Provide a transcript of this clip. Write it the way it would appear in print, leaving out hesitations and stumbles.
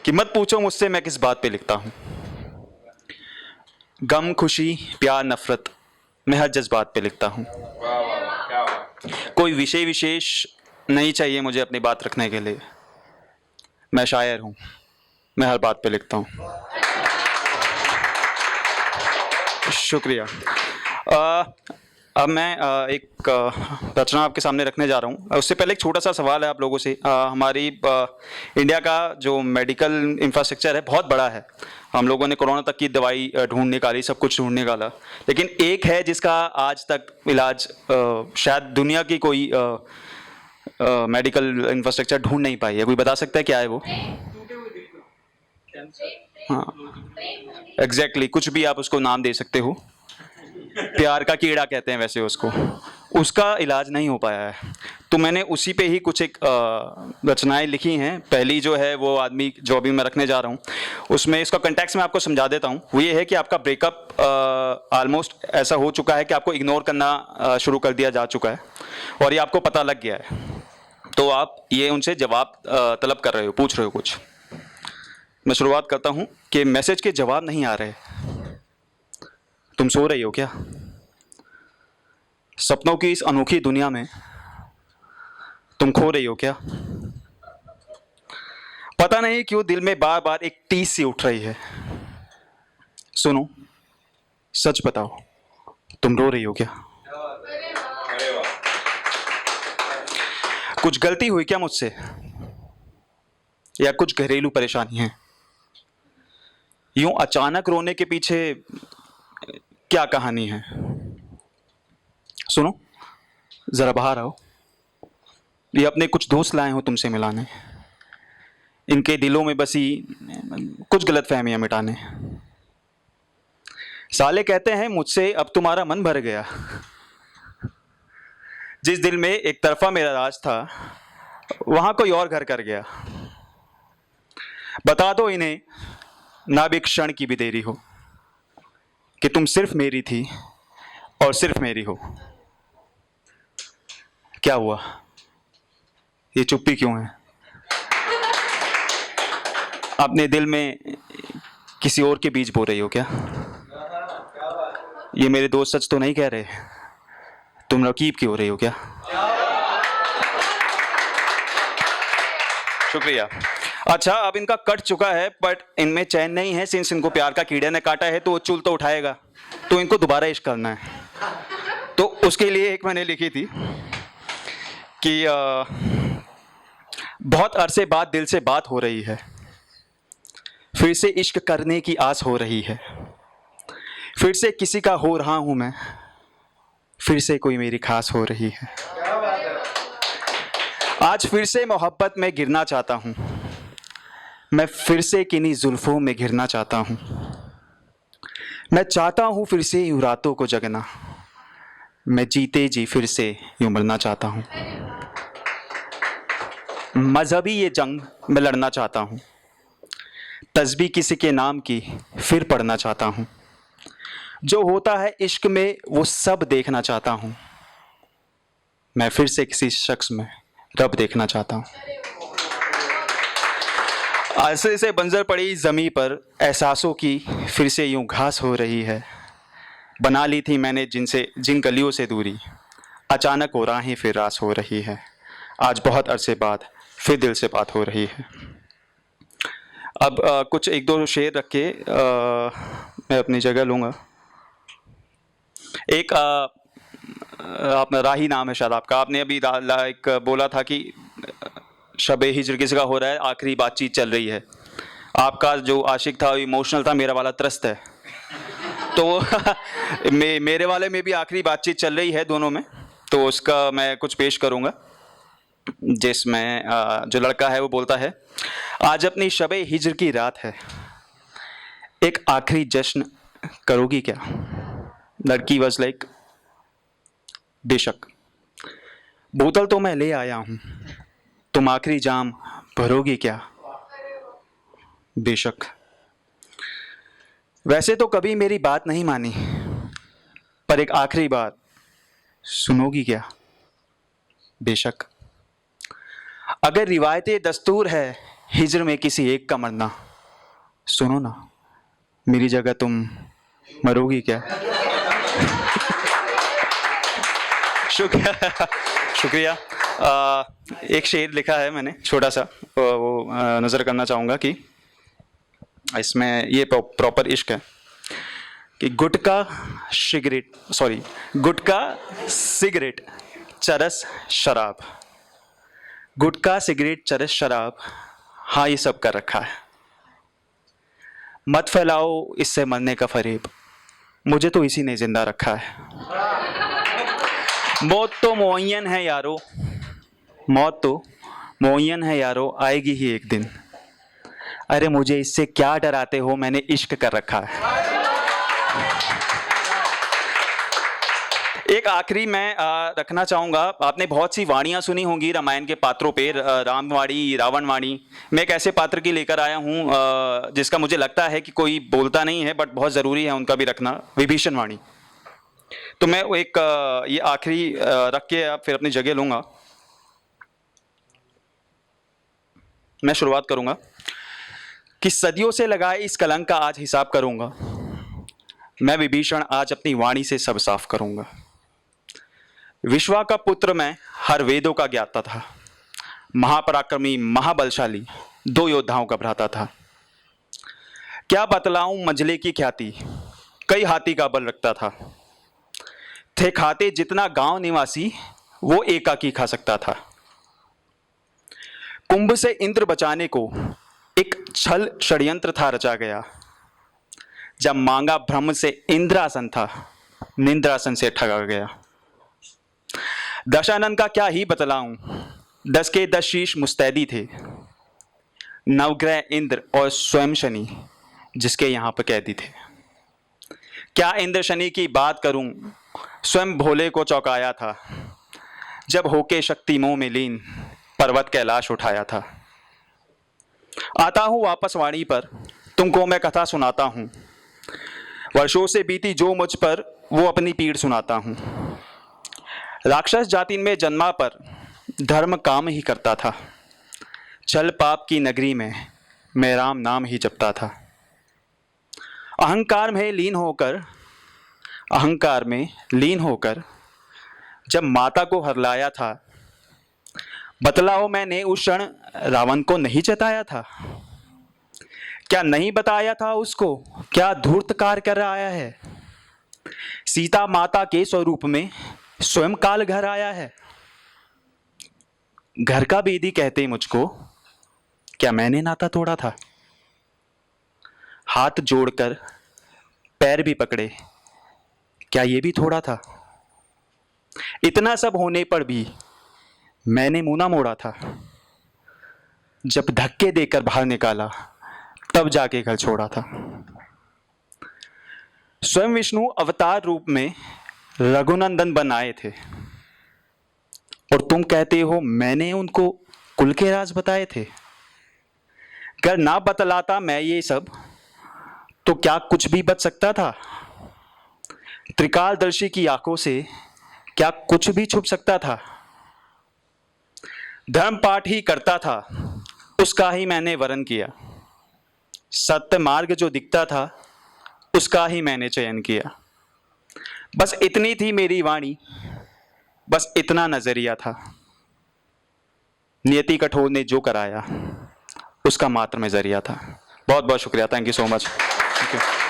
कि मत पूछो मुझसे मैं किस बात पे लिखता हूँ। गम, खुशी, प्यार, नफरत, मैं हर जज्बात पे लिखता हूँ। कोई विषय विशेष नहीं चाहिए मुझे अपनी बात रखने के लिए। मैं शायर हूँ, मैं हर बात पे लिखता हूँ। शुक्रिया। अब मैं एक रचना आपके सामने रखने जा रहा हूँ। उससे पहले एक छोटा सा सवाल है आप लोगों से। हमारी इंडिया का जो मेडिकल इंफ्रास्ट्रक्चर है बहुत बड़ा है। हम लोगों ने कोरोना तक की दवाई ढूंढ निकाली, सब कुछ ढूंढ निकाला, लेकिन एक है जिसका आज तक इलाज शायद दुनिया की कोई मेडिकल इंफ्रास्ट्रक्चर ढूंढ नहीं पाई है। कोई बता सकता है क्या है वो? हाँ, एग्जैक्टली, कुछ भी आप उसको नाम दे सकते हो। प्यार का कीड़ा कहते हैं वैसे उसको। उसका इलाज नहीं हो पाया है, तो मैंने उसी पे ही कुछ एक रचनाएं लिखी हैं। पहली जो है वो आदमी जो अभी मैं रखने जा रहा हूँ, उसमें इसका कंटेक्स्ट मैं आपको समझा देता हूँ। वो ये है कि आपका ब्रेकअप ऑलमोस्ट ऐसा हो चुका है कि आपको इग्नोर करना शुरू कर दिया जा चुका है और ये आपको पता लग गया है। तो आप ये उनसे जवाब तलब कर रहे हो, पूछ रहे हो कुछ। मैं शुरुआत करता हूँ कि मैसेज के जवाब नहीं आ रहे। तुम सो रही हो क्या? सपनों की इस अनोखी दुनिया में तुम खो रही हो क्या? पता नहीं क्यों दिल में बार बार एक टीस सी उठ रही है। सुनो, सच बताओ, तुम रो रही हो क्या? कुछ गलती हुई क्या मुझसे, या कुछ घरेलू परेशानी है? यूं अचानक रोने के पीछे क्या कहानी है? सुनो, जरा बाहर आओ। ये अपने कुछ दोस्त लाए हो तुमसे मिलाने, इनके दिलों में बसी कुछ गलतफहमियां मिटाने। साले कहते हैं मुझसे अब तुम्हारा मन भर गया। जिस दिल में एक तरफा मेरा राज था, वहां कोई और घर कर गया। बता दो इन्हें, ना भी एक क्षण की भी देरी हो, कि तुम सिर्फ मेरी थी और सिर्फ मेरी हो। क्या हुआ? ये चुप्पी क्यों है? अपने दिल में किसी और के बीज बो रही हो क्या? ये मेरे दोस्त सच तो नहीं कह रहे? तुम रकीब की हो रही हो क्या? शुक्रिया। अच्छा, अब इनका कट चुका है, बट इनमें चैन नहीं है। सिंस इनको प्यार का कीड़े ने काटा है तो वो चूल तो उठाएगा, तो इनको दोबारा इश्क करना है। तो उसके लिए एक मैंने लिखी थी कि बहुत अरसे बाद दिल से बात हो रही है, फिर से इश्क करने की आस हो रही है, फिर से किसी का हो रहा हूं मैं, फिर से कोई मेरी खास हो रही है। आज फिर से मोहब्बत में गिरना चाहता हूं, मैं फिर से किन्हीं जुल्फों में घिरना चाहता हूं। मैं चाहता हूं फिर से यूं रातों को जगना, मैं जीते जी फिर से यूं मरना चाहता हूं। मजहबी ये जंग मैं लड़ना चाहता हूं, तस्बीह किसी के नाम की फिर पढ़ना चाहता हूं। जो होता है इश्क में वो सब देखना चाहता हूं, मैं फिर से किसी शख्स में रब देखना चाहता हूं। ऐसे से बंजर पड़ी जमी पर एहसासों की फिर से यूं घास हो रही है। बना ली थी मैंने जिन गलियों से दूरी, अचानक वो राहें फिर रास हो रही है। आज बहुत अरसे बाद फिर दिल से बात हो रही है। अब कुछ एक दो शेर रख के मैं अपनी जगह लूँगा। एक आपने राही नाम है शायद आपका, आपने अभी एक बोला था कि शब हिज्र किसी का हो रहा है, आखिरी बातचीत चल रही है। आपका जो आशिक था इमोशनल था, मेरा वाला त्रस्त है। तो मेरे वाले में भी आखिरी बातचीत चल रही है दोनों में, तो उसका मैं कुछ पेश करूँगा, जिसमें जो लड़का है वो बोलता है, आज अपनी शब हिज्र की रात है, एक आखिरी जश्न करोगी क्या? लड़की वाज लाइक, बेशक, बोतल तो मैं ले आया हूं, तुम आखिरी जाम भरोगी क्या? बेशक। वैसे तो कभी मेरी बात नहीं मानी, पर एक आखिरी बात सुनोगी क्या? बेशक। अगर रिवायतें दस्तूर है हिजर में किसी एक का मरना। सुनो ना, मेरी जगह तुम मरोगी क्या? शुक्रिया शुक्रिया। एक शेर लिखा है मैंने छोटा सा, वो नज़र करना चाहूँगा कि इसमें ये प्रॉपर इश्क है कि गुटखा सिगरेट चरस शराब, गुटखा सिगरेट चरस शराब, हाँ ये सब कर रखा है। मत फैलाओ इससे मरने का फरेब, मुझे तो इसी ने जिंदा रखा है। मौत तो मुअय्यन है यारो, मौत तो मुअय्यन है यारो, आएगी ही एक दिन। अरे मुझे इससे क्या डराते हो, मैंने इश्क कर रखा है। एक आखिरी मैं रखना चाहूँगा, आपने बहुत सी वाणियाँ सुनी होंगी रामायण के पात्रों पे, रामवाणी, रावणवाणी। मैं एक ऐसे पात्र की लेकर आया हूँ जिसका मुझे लगता है कि कोई बोलता नहीं है, बट बहुत ज़रूरी है उनका भी रखना, विभीषण वाणी। तो मैं एक ये आखिरी रख के फिर अपनी जगह लूँगा। मैं शुरुआत करूँगा कि सदियों से लगाए इस कलंक का आज हिसाब करूँगा, मैं विभीषण आज अपनी वाणी से सब साफ करूँगा। विश्वा का पुत्र मैं, हर वेदों का ज्ञाता था, महापराक्रमी महाबलशाली, 2 योद्धाओं का भ्राता था। क्या बतलाऊं मंजले की ख्याति, कई हाथी का बल रखता था। थे खाते जितना गांव निवासी, वो एकाकी खा सकता था। कुंभ से इंद्र बचाने को एक छल षड्यंत्र था रचा गया। जब मांगा ब्रह्म से इंद्रासन था, निंद्रासन से ठगा गया। दशानन का क्या ही बतलाऊं, 10 के 10 शीश मुस्तैदी थे। नवग्रह इंद्र और स्वयं शनि जिसके यहाँ पर कैदी थे। क्या इंद्र शनि की बात करूं, स्वयं भोले को चौंकाया था। जब होके शक्ति मोह में लीन, पर्वत कैलाश उठाया था। आता हूं वापस वाणी पर, तुमको मैं कथा सुनाता हूं। वर्षों से बीती जो मुझ पर, वो अपनी पीड़ सुनाता हूं। राक्षस जाति में जन्मा पर, धर्म काम ही करता था। छल पाप की नगरी में, मैं राम नाम ही जपता था। अहंकार में लीन होकर जब माता को हरलाया था, बतलाओ मैंने उस क्षण रावण को नहीं जताया था। क्या नहीं बताया था उसको, क्या धूर्त कार्य कर आया है। सीता माता के स्वरूप में स्वयं काल घर आया है। घर का बेदी कहते मुझको, क्या मैंने नाता तोड़ा था। हाथ जोड़कर पैर भी पकड़े, क्या ये भी थोड़ा था। इतना सब होने पर भी मैंने मुंह ना मोड़ा था। जब धक्के देकर बाहर निकाला, तब जाके घर छोड़ा था। स्वयं विष्णु अवतार रूप में रघुनंदन बनाए थे, और तुम कहते हो मैंने उनको कुल के राज बताए थे। अगर ना बतलाता मैं ये सब, तो क्या कुछ भी बच सकता था। त्रिकालदर्शी की आंखों से क्या कुछ भी छुप सकता था। धर्म पाठ ही करता था, उसका ही मैंने वरण किया। सत्य मार्ग जो दिखता था, उसका ही मैंने चयन किया। बस इतनी थी मेरी वाणी, बस इतना नजरिया था। नियति कठोर ने जो कराया, उसका मात्र में जरिया था। बहुत बहुत शुक्रिया। Thank you so much. Thank you.